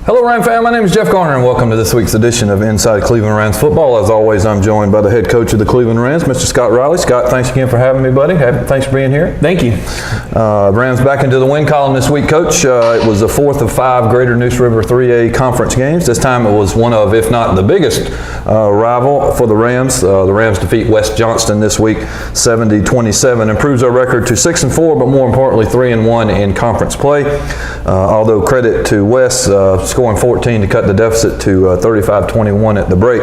Hello Ram fan, my name is Jeff Garner and welcome to this week's edition of Inside Cleveland Rams Football. As always, I'm joined by the head coach of the Cleveland Rams, Mr. Scott Riley. Scott, thanks again for having me, buddy. Thanks for being here. Thank you. Rams back into the win column this week, Coach. It was the fourth of 5 Greater Neuse River 3A conference games. This time it was one of, if not the biggest, rival for the Rams. The Rams defeat West Johnston this week 70-27, improves our record to 6-4, but more importantly 3-1 in conference play. Although credit to West scoring 14 to cut the deficit to 35-21 at the break.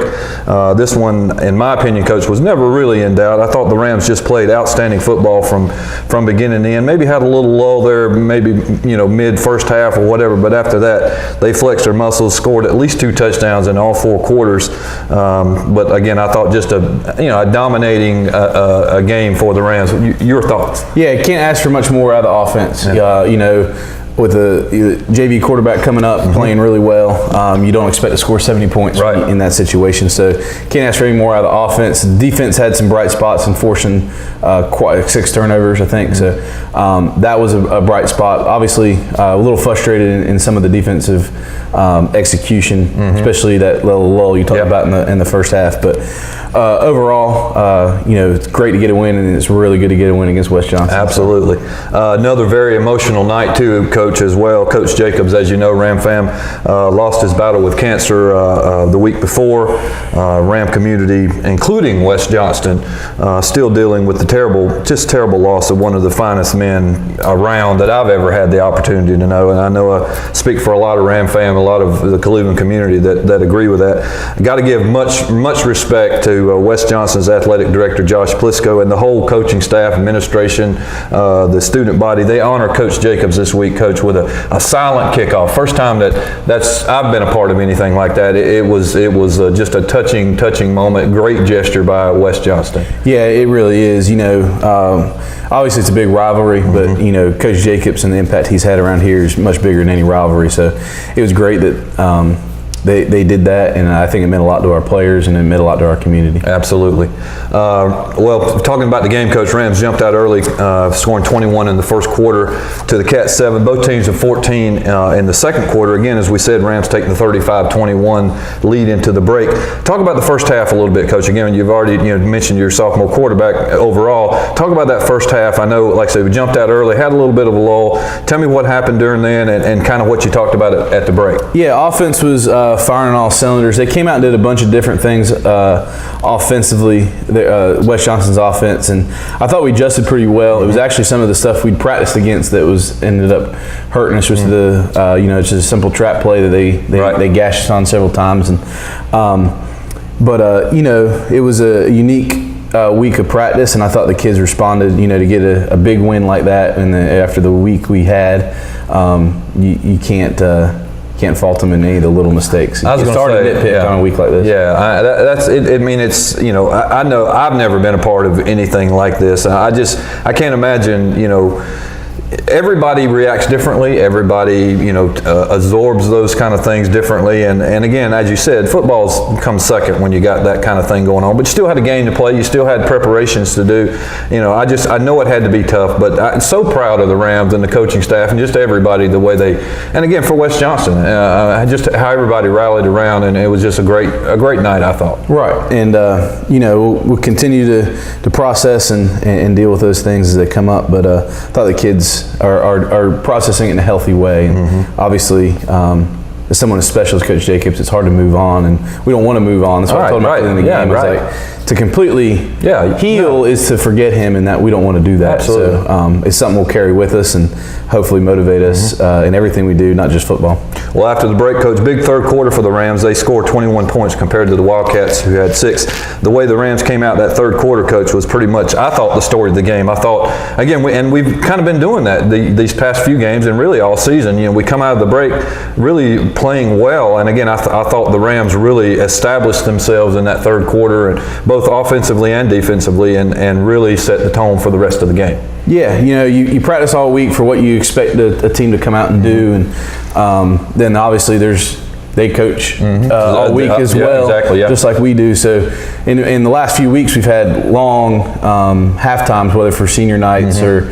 This one, in my opinion, Coach, was never really in doubt. I thought the Rams just played outstanding football from beginning to end. Maybe had a little lull there, maybe mid first half or whatever, but after that they flexed their muscles, scored at least 2 touchdowns in all 4 quarters. But again, I thought just a dominating a game for the Rams. Your thoughts? Yeah, can't ask for much more out of the offense. Yeah. With the JV quarterback coming up and playing really well, you don't expect to score 70 points in that situation. So can't ask for any more out of the offense. The defense had some bright spots in forcing quite 6 turnovers, I think. So that was a bright spot. Obviously, a little frustrated in some of the defensive execution, especially that little lull you talked about in the first half. But overall, it's great to get a win, and it's really good to get a win against West Johnston. Absolutely. Another very emotional night too, Coach, as well. Coach Jacobs, as you know, Ram fam, lost his battle with cancer the week before. Ram community, including West Johnston, still dealing with the terrible loss of one of the finest men around that I've ever had the opportunity to know. And I know I speak for a lot of Ram fam, a lot of the Cleveland community that agree with that. Got to give much respect to West Johnston's athletic director, Josh Plisco, and the whole coaching staff, administration, the student body. They honor Coach Jacobs this week, Coach, with a silent kickoff. First time that's I've been a part of anything like that. It was just a touching moment. Great gesture by West Johnston. Yeah, it really is. Obviously it's a big rivalry, but Coach Jacobs and the impact he's had around here is much bigger than any rivalry. So it was great that they did that, and I think it meant a lot to our players and it meant a lot to our community. Absolutely. Well, talking about the game, Coach, Rams jumped out early, scoring 21 in the first quarter to the Cats 7. Both teams have 14 in the second quarter. Again, as we said, Rams taking the 35-21 lead into the break. Talk about the first half a little bit, Coach. Again, you've already mentioned your sophomore quarterback overall. Talk about that first half. I know, like I said, we jumped out early, had a little bit of a lull. Tell me what happened during then and kind of what you talked about at the break. Yeah, offense was firing on all cylinders. They came out and did a bunch of different things offensively, West Johnston's offense, and I thought we adjusted pretty well. It was actually some of the stuff we'd practiced against that ended up hurting us. Was it's just a simple trap play that they gashed us on several times, and it was a unique week of practice, and I thought the kids responded, to get a big win like that, and after the week we had, you can't fault them in any of the little mistakes. I was going to say, on a week like this. Yeah, that's it. I mean, it's I know I've never been a part of anything like this. I can't imagine. Everybody reacts differently. Everybody, absorbs those kind of things differently. And again, as you said, football comes second when you got that kind of thing going on. But you still had a game to play. You still had preparations to do. I know it had to be tough. But I'm so proud of the Rams and the coaching staff and just everybody the way they. And again, for West Johnston, just how everybody rallied around, and it was just a great night, I thought. Right. And we'll continue to process and deal with those things as they come up. But I thought the kids are processing it in a healthy way. And obviously, as someone as special as Coach Jacobs, it's hard to move on, and we don't want to move on. That's what I told him in the game. To completely heal is to forget him, and that we don't want to do that. Absolutely. So it's something we'll carry with us and hopefully motivate us in everything we do, not just football. Well, after the break, Coach, big third quarter for the Rams. They scored 21 points compared to the Wildcats, who had 6. The way the Rams came out that third quarter, Coach, was pretty much, I thought, the story of the game. I thought, again, we've kind of been doing that these past few games and really all season. We come out of the break really playing well, and again, I thought the Rams really established themselves in that third quarter, and both offensively and defensively, and really set the tone for the rest of the game. Yeah, you practice all week for what you expect a team to come out and do, and then obviously there's they coach all week as Yeah, well, exactly, yeah. just like we do. So in the last few weeks, we've had long half times, whether for senior nights or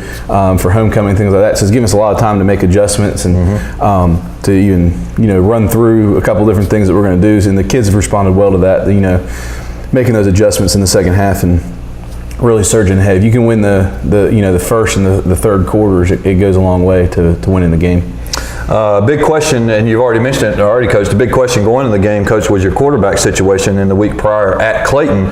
for homecoming, things like that. So it's given us a lot of time to make adjustments and to even run through a couple different things that we're going to do. And the kids have responded well to that. Making those adjustments in the second half and really surging ahead. If you can win the first and the third quarters, it goes a long way to winning the game. Big question, and you've already mentioned it already, Coach. The big question going into the game, Coach, was your quarterback situation in the week prior at Clayton.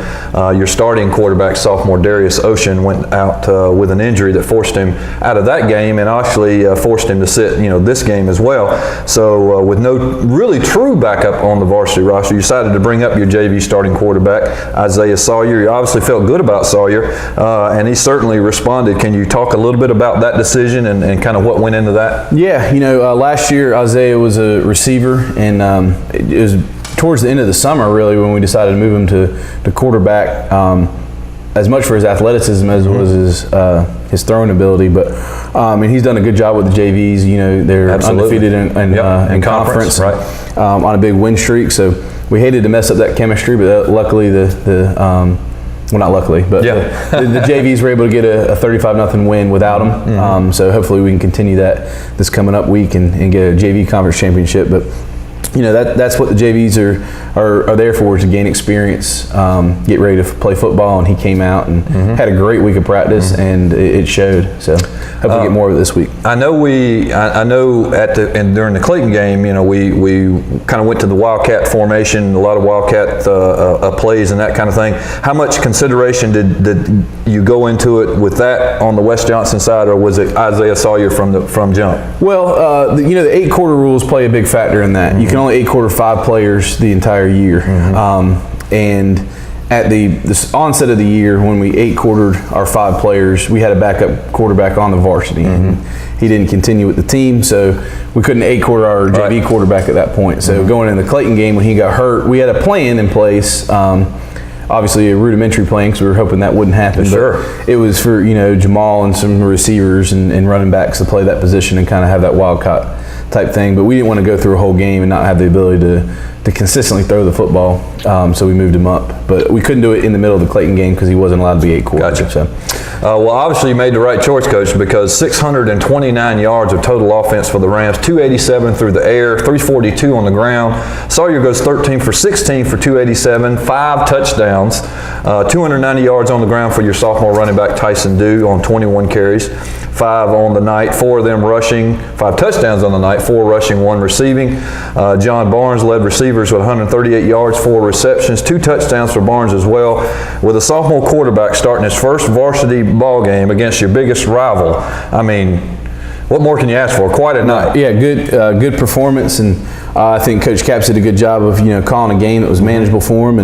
Your starting quarterback, sophomore Darius Ocean, went out with an injury that forced him out of that game and actually forced him to sit, this game as well. So with no really true backup on the varsity roster, you decided to bring up your JV starting quarterback, Isaiah Sawyer. You obviously felt good about Sawyer, and he certainly responded. Can you talk a little bit about that decision and kind of what went into that? Yeah, last year Isaiah was a receiver, and it was towards the end of the summer really when we decided to move him to quarterback, as much for his athleticism as was his throwing ability. But and he's done a good job with the JVs. They're Absolutely. undefeated in conference, right. On a big win streak. So we hated to mess up that chemistry, but luckily well, not luckily, but the JVs were able to get a 35-0 win without him. So hopefully we can continue that this coming up week and get a JV conference championship. But that's what the JVs are there for, is to gain experience, get ready to play football. And he came out and had a great week of practice, and it showed. So hopefully get more of it this week. I know during the Clayton game, we kind of went to the Wildcat formation, a lot of Wildcat plays and that kind of thing. How much consideration did you go into it with that on the West Johnston side, or was it Isaiah Sawyer from jump? Well, the 8-quarter rules play a big factor in that. You can only 8-quarter 5 players the entire year, and at the onset of the year, when we 8-quartered our 5 players, we had a backup quarterback on the varsity, and he didn't continue with the team, so we couldn't 8-quarter our JV quarterback at that point. So going in the Clayton game when he got hurt, we had a plan in place. Obviously a rudimentary plan because we were hoping that wouldn't happen. But it was for Jamal and some receivers and running backs to play that position and kind of have that wildcat type thing. But we didn't want to go through a whole game and not have the ability to consistently throw the football. So we moved him up. But we couldn't do it in the middle of the Clayton game because he wasn't allowed to be 8-quarter. Gotcha. So. Well, obviously you made the right choice, Coach, because 629 yards of total offense for the Rams, 287 through the air, 342 on the ground. Sawyer goes 13 for 16 for 287, 5 touchdowns, 290 yards on the ground for your sophomore running back Tyson Dew on 21 carries, 5 on the night, 4 of them rushing, 5 touchdowns on the night, 4 rushing, 1 receiving. John Barnes led receivers with 138 yards, 4 receptions, 2 touchdowns for Barnes as well. With a sophomore quarterback starting his first varsity ball game against your biggest rival, I mean, what more can you ask for? Quite a night. Yeah, good performance, and I think Coach Capps did a good job of calling a game that was manageable for him,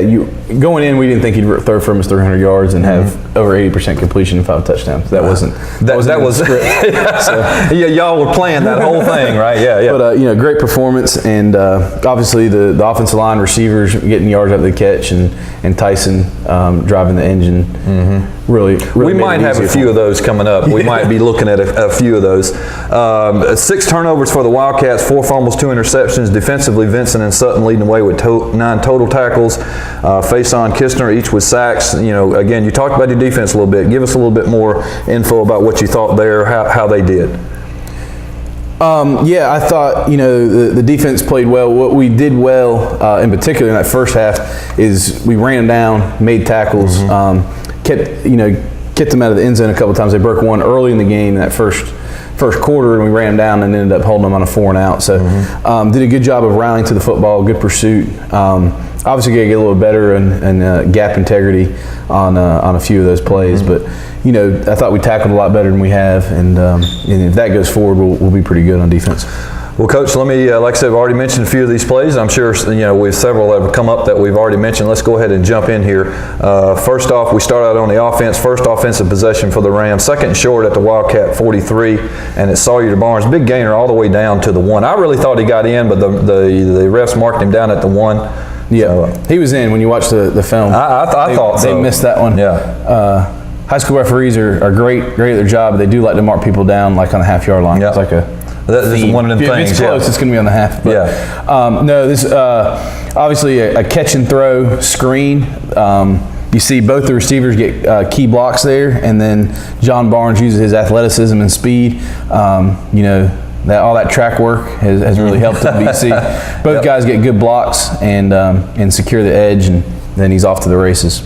you going in, we didn't think he'd throw for almost 300 yards and have over 80% completion and 5 touchdowns. That wasn't script. So, y'all were playing that whole thing, right? Yeah. But great performance, and obviously the offensive line, receivers getting yards after the catch, and Tyson driving the engine. Really we might have a few of those coming up. We might be looking at a few of those. 6 turnovers for the Wildcats, 4 fumbles, 2 interceptions. Defensively, Vincent and Sutton leading the way with 9 total tackles. Faison, Kistner, each with sacks. Again, you talked about your defense a little bit. Give us a little bit more info about what you thought there, how they did. I thought the defense played well. What we did well, in particular in that first half, is we ran them down, made tackles, kept them out of the end zone a couple times. They broke one early in the game in that first quarter, and we ran them down and ended up holding them on a 4 and out. So did a good job of rallying to the football, good pursuit. Obviously got to get a little better and gap integrity on a few of those plays, but I thought we tackled a lot better than we have, and if that goes forward, we'll be pretty good on defense. Well, Coach, let me, like I said, I've already mentioned a few of these plays. I'm sure, we have several that have come up that we've already mentioned. Let's go ahead and jump in here. First off, we start out on the offense. First offensive possession for the Rams. 2nd and short at the Wildcat 43, and it's Sawyer to Barnes. Big gainer all the way down to the 1. I really thought he got in, but the refs marked him down at the 1. Yeah, he was in when you watched the film. I thought so. They missed that one. Yeah. High school referees are great at their job. They do like to mark people down like on the half-yard line. Yeah. It's like a That's one of them things. If it's close, it's going to be on the half. But, yeah. No, this obviously a catch and throw screen. You see both the receivers get key blocks there, and then John Barnes uses his athleticism and speed. You know, all that track work has really helped him. You see both guys get good blocks and secure the edge, and then he's off to the races.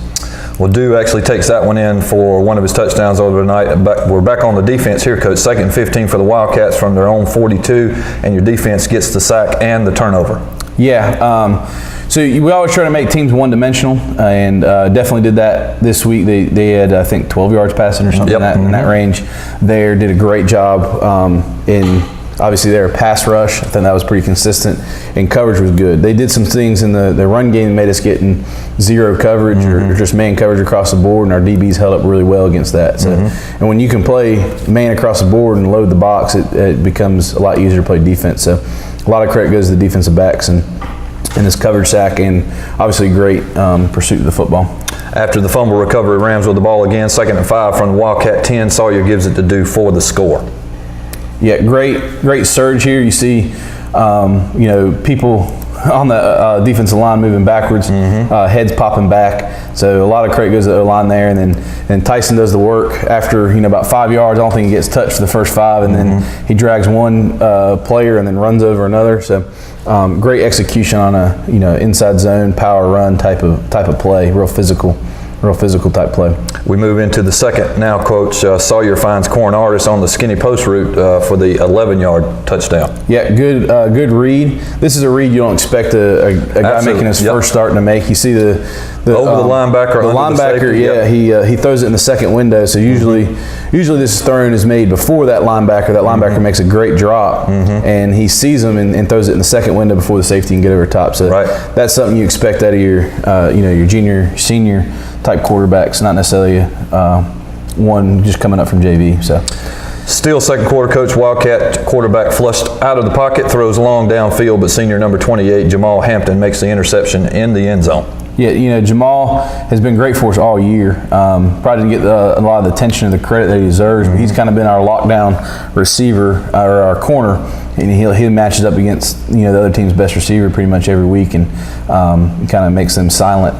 Well, Dew actually takes that one in for one of his touchdowns over tonight. We're back on the defense here, Coach. 2nd and 15 for the Wildcats from their own 42, and your defense gets the sack and the turnover. Yeah. So we always try to make teams one-dimensional, and definitely did that this week. They had, I think, 12 yards passing or something in that range. There did a great job in. Obviously, they're a pass rush. I think that was pretty consistent, and coverage was good. They did some things in the run game that made us get in zero coverage or just man coverage across the board, and our DBs held up really well against that. So, and when you can play man across the board and load the box, it becomes a lot easier to play defense. So, a lot of credit goes to the defensive backs and this coverage sack, and obviously great pursuit of the football. After the fumble recovery, Rams with the ball again. 2nd and 5 from the Wildcat 10. Sawyer gives it to Dew for the score. Yeah, great surge here. You see, you know, people on the defensive line moving backwards, heads popping back. So a lot of credit goes to the line there, and then Tyson does the work after about 5 yards. I don't think he gets touched for the first 5, and then he drags one player and then runs over another. So great execution on a inside zone power run type of play, real physical type play. We move into the second now, Coach. Sawyer finds Corn Artist on the skinny post route for the 11-yard touchdown. Yeah, good read. This is a read you don't expect a guy making his first start to make. You see the over the linebacker. The linebacker, he throws it in the second window. So usually this thrown is made before that linebacker. That linebacker makes a great drop, and he sees him and throws it in the second window before the safety can get over top. So that's something you expect out of your your junior, senior type quarterbacks, not necessarily one just coming up from JV. So, still second quarter, Coach. Wildcat quarterback flushed out of the pocket, throws long downfield, but senior number 28 Jamal Hampton makes the interception in the end zone. Yeah, Jamal has been great for us all year. Probably didn't get a lot of the attention and the credit that he deserves, but he's kind of been our lockdown receiver or our corner, and he matches up against the other team's best receiver pretty much every week, and kind of makes them silent.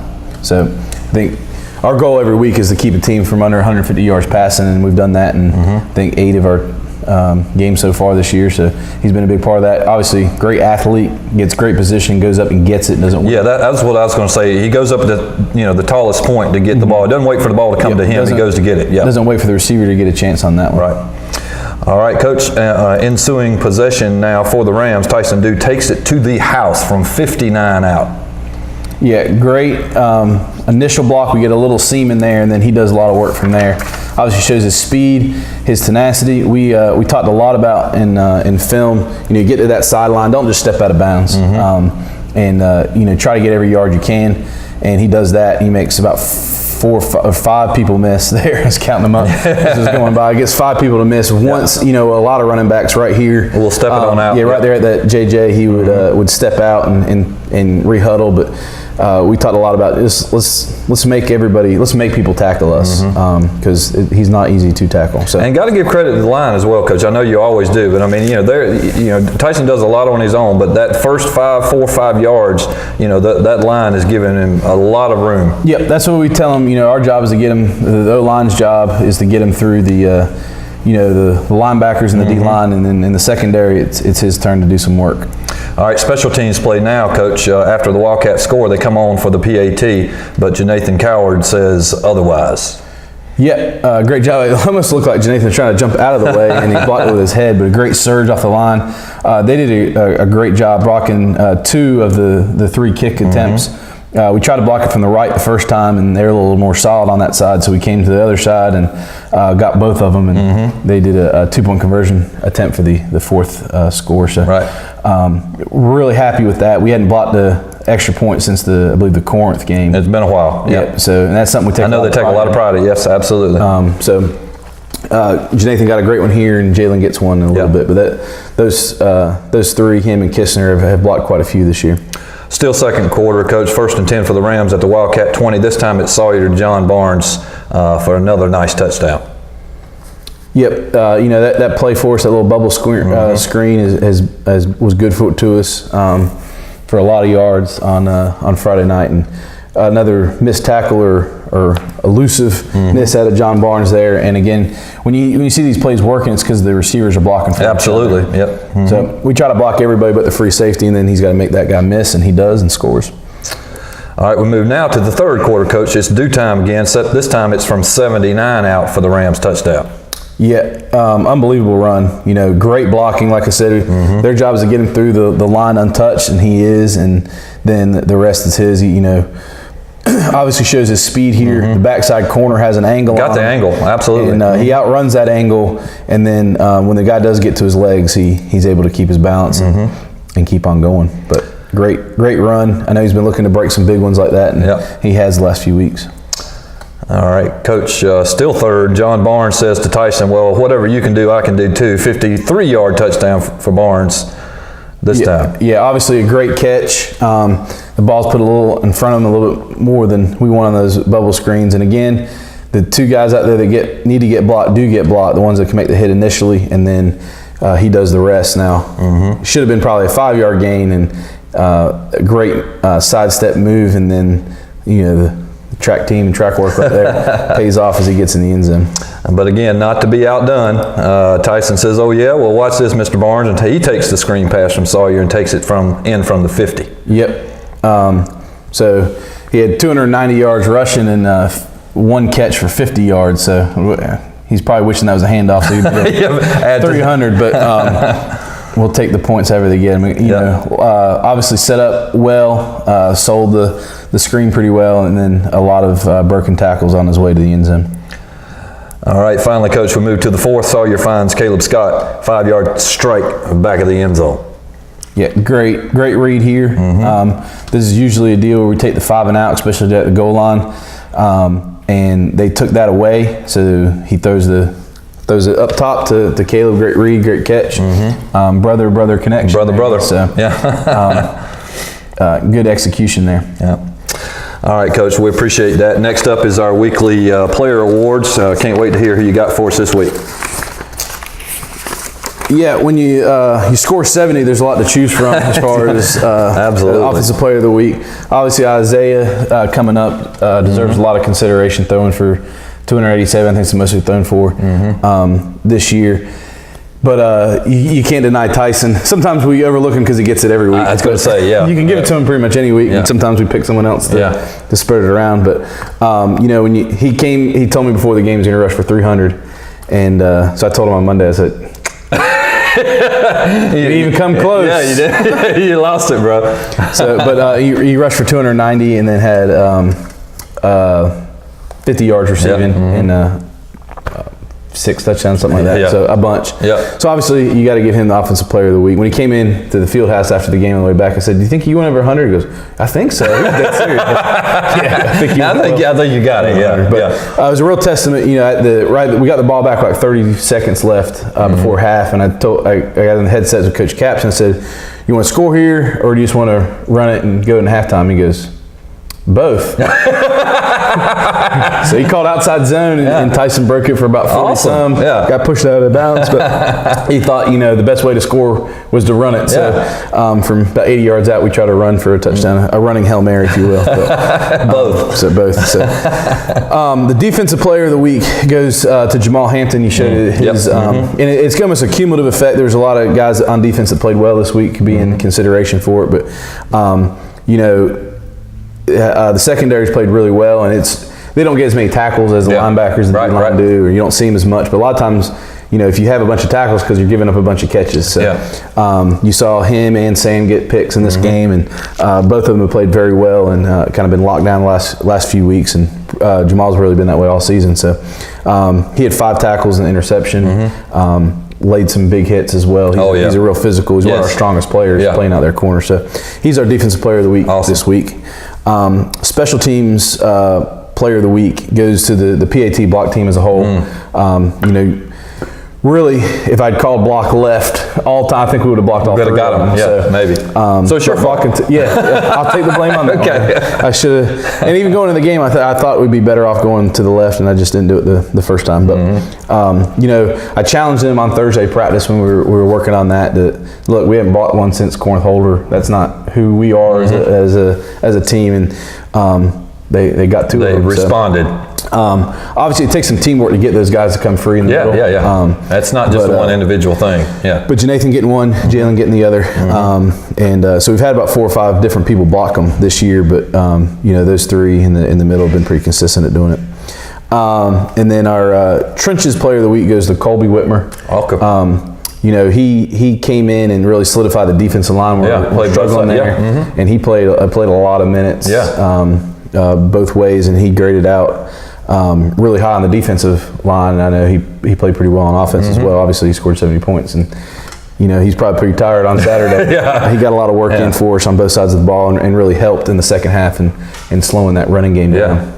So I think our goal every week is to keep a team from under 150 yards passing, and we've done that in I think 8 of our games so far this year. So he's been a big part of that. Obviously, great athlete, gets great position, goes up and gets it, doesn't wait. Yeah, that's what I was going to say. He goes up to the tallest point to get the ball. He doesn't wait for the ball to come to him. He goes to get it. Yeah, doesn't wait for the receiver to get a chance on that one. Right. All right, Coach. Ensuing possession now for the Rams. Tyson Dew takes it to the house from 59 out. Yeah, great initial block. We get a little seam in there, and then he does a lot of work from there. Obviously shows his speed, his tenacity. We talked a lot about in film. You get to that sideline, don't just step out of bounds, and try to get every yard you can. And he does that. He makes about 4 or 5 people miss there. I was counting them up as was going by. He gets 5 people to miss. Once, a lot of running backs right here. We'll step it on out. Yeah, right there at that JJ, he would step out and re-huddle. But we talked a lot about this. Let's make people tackle us because he's not easy to tackle. So, and got to give credit to the line as well, Coach. I know you always do, but I mean, Tyson does a lot on his own, but that first 4 or 5 yards, that line is giving him a lot of room. Yep, that's what we tell him. Our job is to get him. The O-line's job is to get him through the linebackers and the D-line, and then in the secondary, it's his turn to do some work. All right, special teams play now, Coach. After the Wildcats score, they come on for the PAT, but Janathan Coward says otherwise. Yeah, great job. It almost looked like Janathan was trying to jump out of the way, and he blocked it with his head, but a great surge off the line. They did a great job blocking 2 of the 3 kick attempts. We tried to block it from the right the first time, and they were a little more solid on that side, so we came to the other side and got both of them, and they did a 2-point conversion attempt for the 4th score. So really happy with that. We hadn't blocked the extra point since I believe the Corinth game. It's been a while. Yeah. So, and that's something we take. I know they take a lot of pride in. Yes, absolutely. Janathan got a great one here, and Jalen gets one in a little bit. But those 3, him and Kistner, have blocked quite a few this year. Still second quarter, Coach. 1st and 10 for the Rams at the Wildcat 20. This time it's Sawyer to John Barnes for another nice touchdown. Yep, that play for us, that little bubble screen was good to us for a lot of yards on Friday night, and another missed tackle or elusiveness out of John Barnes there. And again, when you see these plays working, it's because the receivers are blocking for Absolutely, yep. So we try to block everybody but the free safety, and then he's got to make that guy miss, and he does and scores. All right, we move now to the third quarter, Coach. It's due time again. This time it's from 79 out for the Rams touchdown. Yeah, unbelievable run. Great blocking. Like I said, their job is to get him through the line untouched, and he is, and then the rest is his. Obviously shows his speed here. The backside corner has an angle. Got the angle, absolutely. And he outruns that angle, and then when the guy does get to his legs, he's able to keep his balance and keep on going. But great run. I know he's been looking to break some big ones like that, and he has the last few weeks. All right, Coach, still third. John Barnes says to Tyson, well, whatever you can do, I can do too. 53-yard touchdown for Barnes this time. Yeah, obviously a great catch. The ball's put a little in front of him, a little bit more than we want on those bubble screens. And again, the two guys out there that need to get blocked do get blocked, the ones that can make the hit initially, and then he does the rest now. Should have been probably a 5-yard gain, and a great sidestep move, and then the track team and track work right there pays off as he gets in the end zone. But again, not to be outdone, Tyson says, oh yeah, well watch this, Mr. Barnes, and he takes the screen pass from Sawyer and takes it from the 50. Yep. So he had 290 yards rushing and one catch for 50 yards. So he's probably wishing that was a handoff. So he'd 300, but we'll take the points however they get. I mean, obviously set up well, sold the screen pretty well, and then a lot of broken tackles on his way to the end zone. All right, finally, Coach, we move to the fourth. Sawyer finds Caleb Scott, 5-yard strike back of the end zone. Yeah, great read here. This is usually a deal where we take the 5 and out, especially at the goal line, and they took that away. So he throws it up top to Caleb. Great read, great catch. Brother connection. Brother. So good execution there. Yeah. All right, Coach, we appreciate that. Next up is our weekly player awards. Can't wait to hear who you got for us this week. Yeah, when you score 70, there's a lot to choose from as far as Absolutely. Offensive Player of the Week. Obviously, Isaiah coming up deserves a lot of consideration, throwing for 287. I think it's the most we've thrown for this year. But you can't deny Tyson. Sometimes we overlook him because he gets it every week. I was going to say, yeah. You can give it to him pretty much any week, and sometimes we pick someone else to spread it around. But when he told me before the game he was going to rush for 300, and so I told him on Monday, I said, you didn't even come close. Yeah, you did. You lost it, bro. But he rushed for 290 and then had 50 yards receiving and 6 touchdowns, something like that. Yeah. So a bunch. Yeah. So obviously you got to give him the Offensive Player of the Week. When he came in to the field house after the game on the way back, I said, "Do you think you went over 100?" He goes, "I think so." He was dead serious. I think you got it. Yeah. But it was a real testament. We got the ball back like 30 seconds left before half, and I got in the headsets with Coach Caps and I said, "You want to score here, or do you just want to run it and go in halftime?" He goes, "Both." So he called outside zone, and Tyson broke it for about 40 some. Yeah. Got pushed out of bounds, but he thought the best way to score was to run it. So from about 80 yards out, we try to run for a touchdown, a running Hail Mary, if you will. But, both. So the Defensive Player of the Week goes to Jamal Hampton. You showed his, and it's almost a cumulative effect. There's a lot of guys on defense that played well this week, could be in consideration for it, but the secondaries played really well, and they don't get as many tackles as the linebackers and the line do, or you don't see them as much. But a lot of times, if you have a bunch of tackles, because you're giving up a bunch of catches. So you saw him and Sam get picks in this game, and both of them have played very well and kind of been locked down the last few weeks. And Jamal's really been that way all season. So he had 5 tackles and an interception. Laid some big hits as well. He's a real physical. He's one of our strongest players playing out their corner. So he's our Defensive Player of the Week this week. Special Teams Player of the Week goes to the PAT block team as a whole. really, if I'd called block left all time, I think we would have blocked all three. Could have got him, yeah, So, maybe. So it's your fault. I'll take the blame on that. Okay. I should have. And even going into the game, I thought we'd be better off going to the left, and I just didn't do it the first time. But I challenged them on Thursday practice when we were working on that. Look, we haven't bought one since Corinth Holder. That's not who we are as a team, and they got to it. They responded. Obviously, it takes some teamwork to get those guys to come free in the middle. Yeah. That's not just one individual thing. Yeah. But Jathan getting one, Jalen getting the other, so we've had about 4 or 5 different people block them this year. But those three in the middle have been pretty consistent at doing it. And then our trenches player of the week goes to Colby Witmer. Okay. He came in and really solidified the defensive line. We're struggling there, and he played a lot of minutes. Both ways, and he graded out really high on the defensive line. And I know he played pretty well on offense as well. Obviously, he scored 70 points, and he's probably pretty tired on Saturday. He got a lot of work in for us on both sides of the ball, and really helped in the second half and slowing that running game down.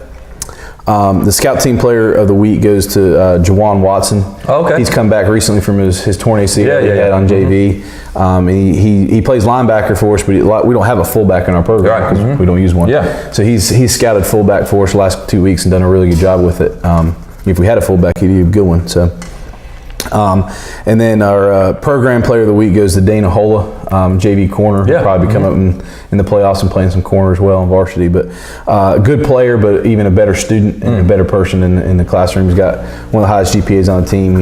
The scout team player of the week goes to Juwan Watson. Okay. He's come back recently from his torn ACL he had on JV. He plays linebacker for us, but we don't have a fullback in our program because we don't use one. So he's scouted fullback for us the last 2 weeks and done a really good job with it. If we had a fullback, he'd be a good one. So. And then our program player of the week goes to Dayne Ahola, JV corner. He'll probably come up in the playoffs and playing some corner as well in varsity. But a good player, but even a better student and a better person in the classroom. He's got one of the highest GPAs on the team.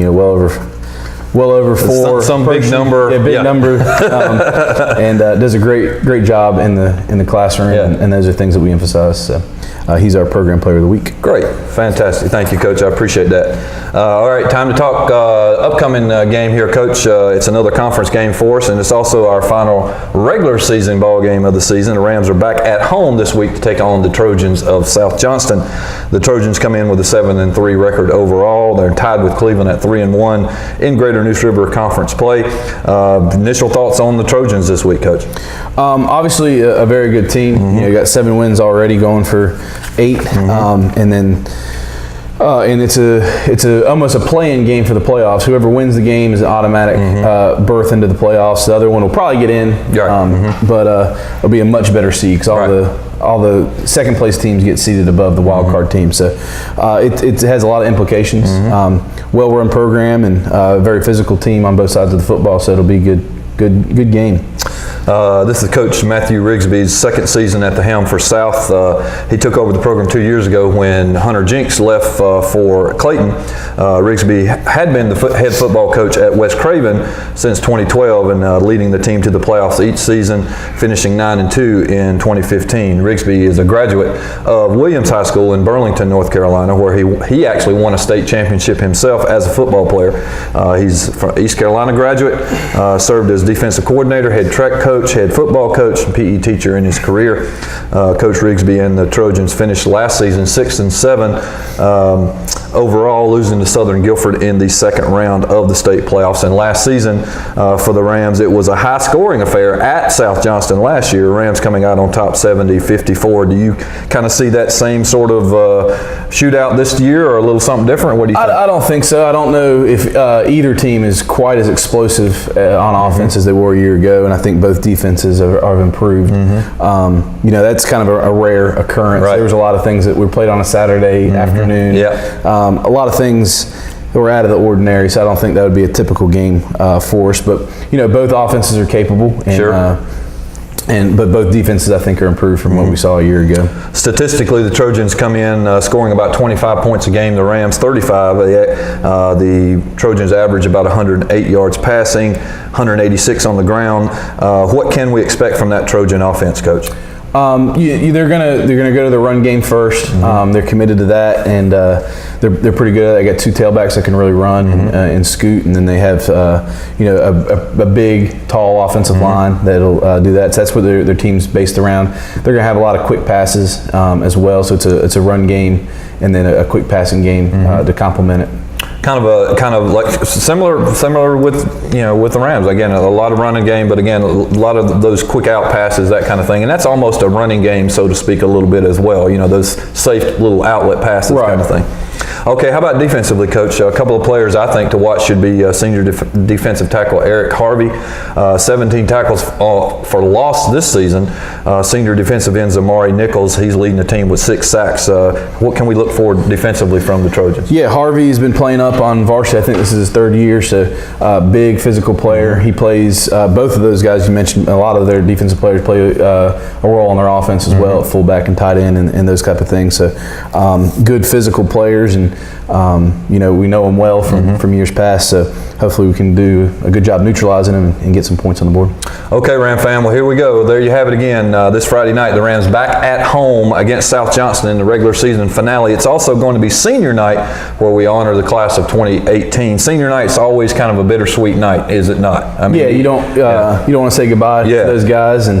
Well over 4. Some big number. Number. And does a great job in the classroom. And those are things that we emphasize. So he's our program player of the week. Great. Fantastic. Thank you, Coach. I appreciate that. All right, time to talk upcoming game here, Coach. It's another conference game for us, and it's also our final regular season ball game of the season. The Rams are back at home this week to take on the Trojans of South Johnston. The Trojans come in with a 7-3 record overall. They're tied with Cleveland at 3-1 in Greater Neuse River Conference play. Initial thoughts on the Trojans this week, Coach? Obviously, a very good team. You got 7 wins already, going for 8, and then. And it's almost a play-in game for the playoffs. Whoever wins the game is an automatic berth into the playoffs. The other one will probably get in, but it'll be a much better seed because all the second place teams get seeded above the wild card team. So it has a lot of implications. Well-run program and a very physical team on both sides of the football. So it'll be a good game. This is Coach Matthew Rigsby's second season at the helm for South. He took over the program 2 years ago when Hunter Jinks left for Clayton. Rigsby had been the head football coach at West Craven since 2012 and leading the team to the playoffs each season, finishing 9-2 in 2015. Rigsby is a graduate of Williams High School in Burlington, North Carolina, where he actually won a state championship himself as a football player. He's from East Carolina graduate, served as defensive coordinator, head track coach, head football coach, and PE teacher in his career. Coach Rigsby and the Trojans finished last season 6-7 overall, losing to Southern Guilford in the second round of the state playoffs. And last season for the Rams, it was a high-scoring affair at South Johnston last year. Rams coming out on top 70-54. Do you kind of see that same sort of shootout this year, or a little something different? What do you think? I don't think so. I don't know if either team is quite as explosive on offense as they were a year ago, and I think both defenses have improved. That's kind of a rare occurrence. There was a lot of things that we played on a Saturday afternoon. A lot of things that were out of the ordinary, so I don't think that would be a typical game for us. But both offenses are capable, and but both defenses I think are improved from what we saw a year ago. Statistically, the Trojans come in scoring about 25 points a game. The Rams 35. The Trojans average about 108 yards passing, 186 on the ground. What can we expect from that Trojan offense, Coach? They're gonna go to the run game first. They're committed to that, and they're pretty good at it. They got 2 tailbacks that can really run and scoot, and then they have a big, tall offensive line that'll do that. So that's what their team's based around. They're gonna have a lot of quick passes as well. So it's a run game and then a quick passing game to complement it. Kind of like similar with with the Rams. Again, a lot of running game, but again, a lot of those quick out passes, that kind of thing, and that's almost a running game, so to speak, a little bit as well. Those safe little outlet passes, kind of thing. Okay, how about defensively, Coach? A couple of players I think to watch should be senior defensive tackle Eric Harvey, 17 tackles for loss this season. Senior defensive end Zamari Nichols, he's leading the team with 6 sacks. What can we look for defensively from the Trojans? Yeah, Harvey's been playing up on varsity. I think this is his 3rd year, so big physical player. He plays, both of those guys you mentioned, a lot of their defensive players play a role on their offense as well, at fullback and tight end and those type of things. So good physical players, and we know them well from years past, so hopefully we can do a good job neutralizing them and get some points on the board. Okay, Ram fam, well, here we go. There you have it again. This Friday night, the Rams back at home against South Johnston in the regular season finale. It's also going to be senior night, where we honor the class of 2018. Senior night's always kind of a bittersweet night, is it not? I mean, you don't want to say goodbye to those guys, and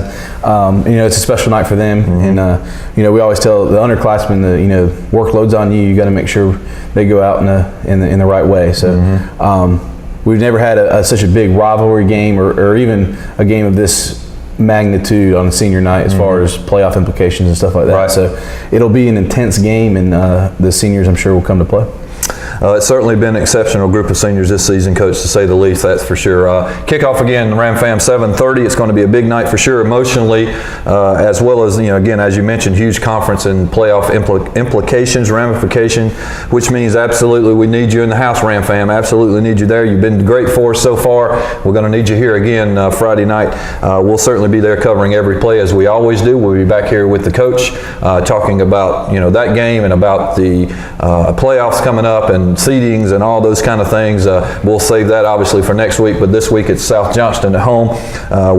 it's a special night for them. And we always tell the underclassmen that workload's on you. You got to make sure they go out in the right way. So we've never had such a big rivalry game or even a game of this magnitude on a senior night as far as playoff implications and stuff like that. Right. So it'll be an intense game, and the seniors, I'm sure, will come to play. It's certainly been an exceptional group of seniors this season, Coach, to say the least, that's for sure. Kickoff again, Ram Fam, 7:30. It's going to be a big night for sure emotionally, as well as, again, as you mentioned, huge conference and playoff implications, ramification, which means absolutely we need you in the house, Ram Fam. Absolutely need you there. You've been great for us so far. We're going to need you here again Friday night. We'll certainly be there covering every play as we always do. We'll be back here with the coach talking about, that game and about the playoffs coming up and seedings and all those kind of things. We'll save that obviously for next week, but this week it's South Johnston at home.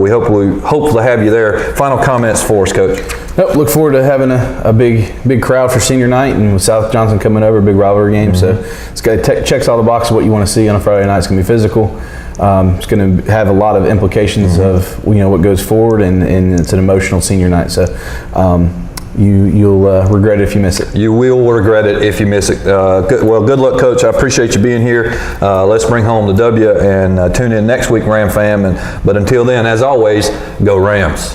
We hope to have you there. Final comments for us, Coach? Nope, look forward to having a big crowd for senior night, and with South Johnston coming over, a big rivalry game. So it's got checks all the boxes of what you want to see on a Friday night. It's going to be physical. It's going to have a lot of implications of what goes forward, and it's an emotional senior night. So you'll regret it if you miss it. You will regret it if you miss it. Good luck, Coach. I appreciate you being here. Let's bring home the W, and tune in next week, Ram Fam. But until then, as always, go Rams.